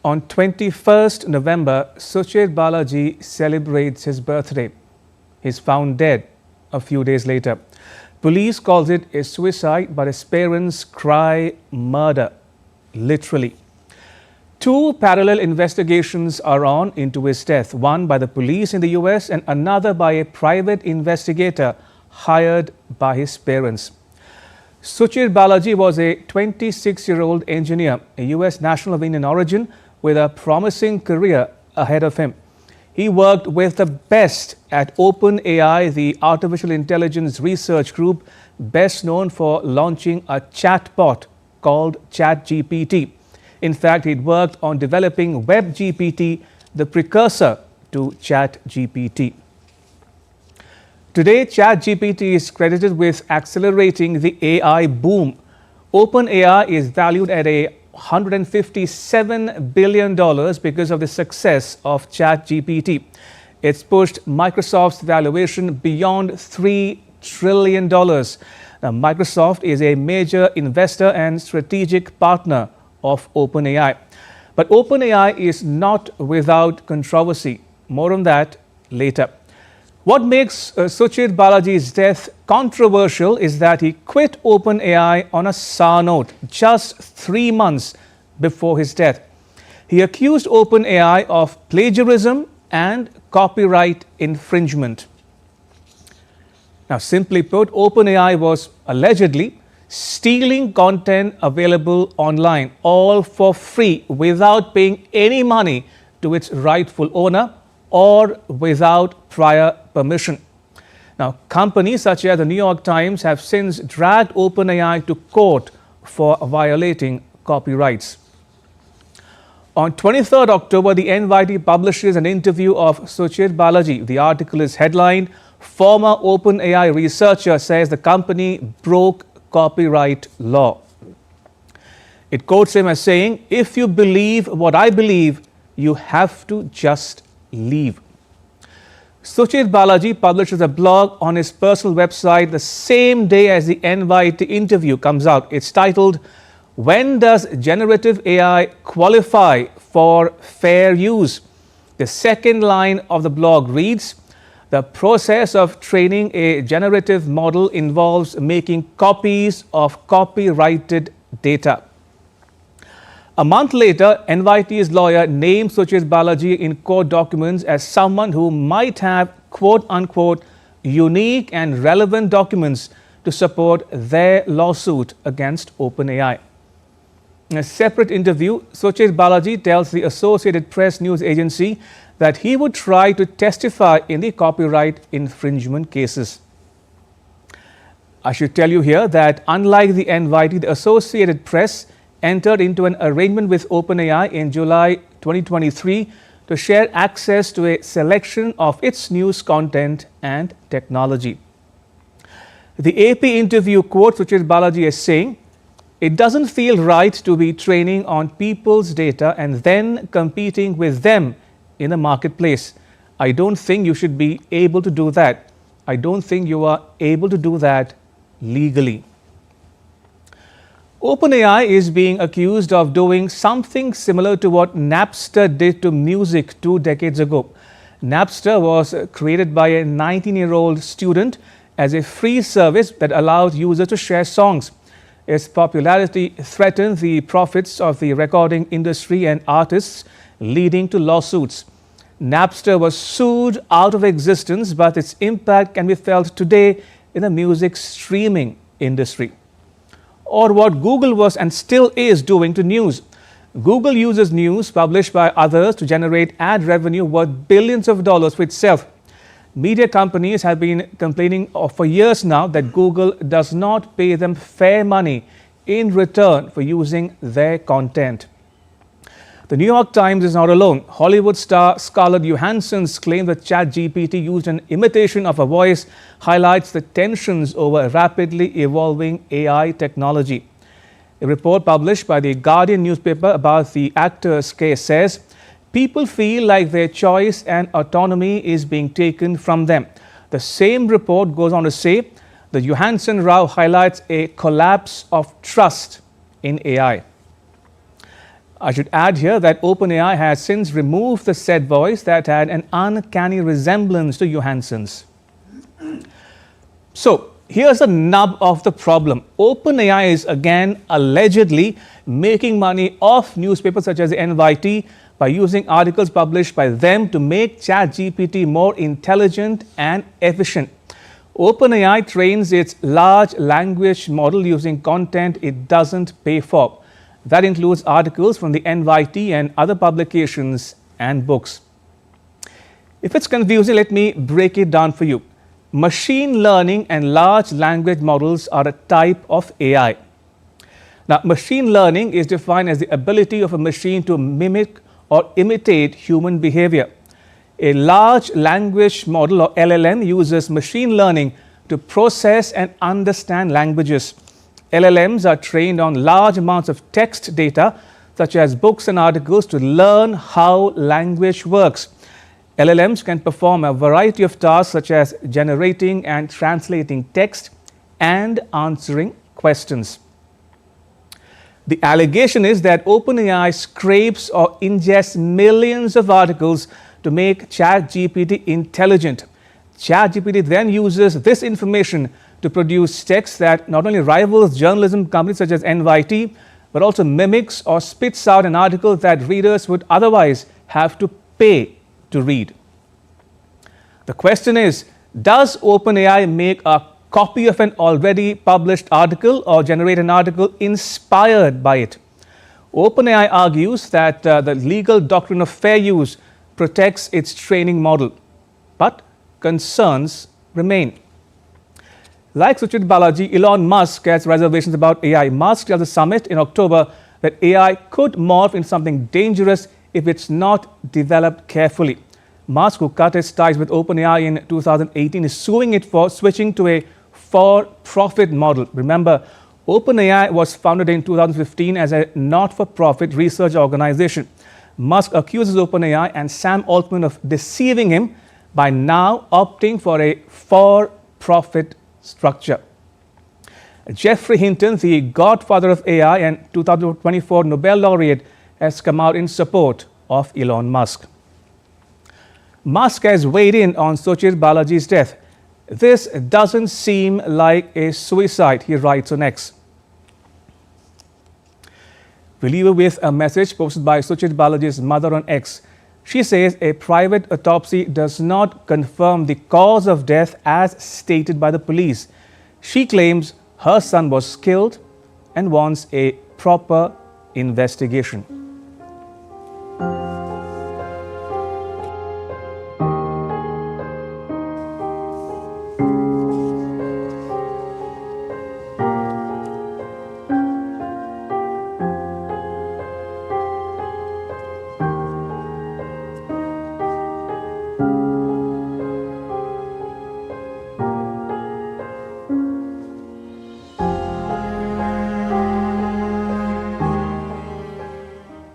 On 21st November, Suchir Balaji celebrates his birthday. He's found dead a few days later. Police calls it a suicide, but his parents cry murder, literally. Two parallel investigations are on into his death, one by the police in the US and another by a private investigator hired by his parents. Suchir Balaji was a 26-year-old engineer, a US national of Indian origin, with a promising career ahead of him. He worked with the best at OpenAI, the artificial intelligence research group best known for launching a chatbot called ChatGPT. In fact, he'd worked on developing WebGPT, the precursor to ChatGPT. Today, ChatGPT is credited with accelerating the AI boom. OpenAI is valued at $157 billion because of the success of ChatGPT. It's pushed Microsoft's valuation beyond $3 trillion. Now, Microsoft is a major investor and strategic partner of OpenAI. But OpenAI is not without controversy. More on that later. What makes Suchir Balaji's death controversial is that he quit OpenAI on a sour note just 3 months before his death. He accused OpenAI of plagiarism and copyright infringement. Now, simply put, OpenAI was allegedly stealing content available online, all for free, without paying any money to its rightful owner or without prior permission. Now, companies such as the New York Times have since dragged OpenAI to court for violating copyrights. On 23rd October, the NYT publishes an interview of Suchir Balaji. The article is headlined, "Former OpenAI researcher says the company broke copyright law." It quotes him as saying, "If you believe what I believe, you have to just leave." Suchir Balaji publishes a blog on his personal website the same day as the NYT interview comes out. It's titled, "When Does Generative AI Qualify for Fair Use?" The second line of the blog reads, "The process of training a generative model involves making copies of copyrighted data." A month later, NYT's lawyer named Suchir Balaji in court documents as someone who might have quote-unquote unique and relevant documents to support their lawsuit against OpenAI. In a separate interview, Suchir Balaji tells the Associated Press news agency that he would try to testify in the copyright infringement cases. I should tell you here that unlike the NYT, the Associated Press entered into an arrangement with OpenAI in July 2023 to share access to a selection of its news content and technology. The AP interview quotes Suchir Balaji as saying, "It doesn't feel right to be training on people's data and then competing with them in the marketplace. I don't think you should be able to do that. I don't think you are able to do that legally." OpenAI is being accused of doing something similar to what Napster did to music 2 decades ago. Napster was created by a 19-year-old student as a free service that allowed users to share songs. Its popularity threatened the profits of the recording industry and artists, leading to lawsuits. Napster was sued out of existence, but its impact can be felt today in the music streaming industry. Or what Google was and still is doing to news. Google uses news published by others to generate ad revenue worth billions of dollars for itself. Media companies have been complaining for years now that Google does not pay them fair money in return for using their content. The New York Times is not alone. Hollywood star Scarlett Johansson's claim that ChatGPT used an imitation of a voice highlights the tensions over rapidly evolving AI technology. A report published by the Guardian newspaper about the actor's case says, "People feel like their choice and autonomy is being taken from them." The same report goes on to say, the Johansson row highlights a collapse of trust in AI. I should add here that OpenAI has since removed the said voice that had an uncanny resemblance to Johansson's. So, here's the nub of the problem. OpenAI is again allegedly making money off newspapers such as the NYT by using articles published by them to make ChatGPT more intelligent and efficient. OpenAI trains its large language model using content it doesn't pay for. That includes articles from the NYT and other publications and books. If it's confusing, let me break it down for you. Machine learning and large language models are a type of AI. Now, machine learning is defined as the ability of a machine to mimic or imitate human behavior. A large language model or LLM uses machine learning to process and understand languages. LLMs are trained on large amounts of text data, such as books and articles, to learn how language works. LLMs can perform a variety of tasks, such as generating and translating text and answering questions. The allegation is that OpenAI scrapes or ingests millions of articles to make ChatGPT intelligent. ChatGPT then uses this information to produce text that not only rivals journalism companies such as NYT, but also mimics or spits out an article that readers would otherwise have to pay to read. The question is, does OpenAI make a copy of an already published article or generate an article inspired by it? OpenAI argues that the legal doctrine of fair use protects its training model, but concerns remain. Like Suchir Balaji, Elon Musk has reservations about AI. Musk tells the summit in October that AI could morph into something dangerous if it's not developed carefully. Musk, who cut his ties with OpenAI in 2018, is suing it for switching to a for-profit model. Remember, OpenAI was founded in 2015 as a not-for-profit research organization. Musk accuses OpenAI and Sam Altman of deceiving him by now opting for a for-profit structure. Geoffrey Hinton, the godfather of AI and 2024 Nobel laureate, has come out in support of Elon Musk. Musk has weighed in on Suchir Balaji's death. This doesn't seem like a suicide, he writes on X. We'll leave you with a message posted by Suchir Balaji's mother on X. She says a private autopsy does not confirm the cause of death as stated by the police. She claims her son was killed and wants a proper investigation.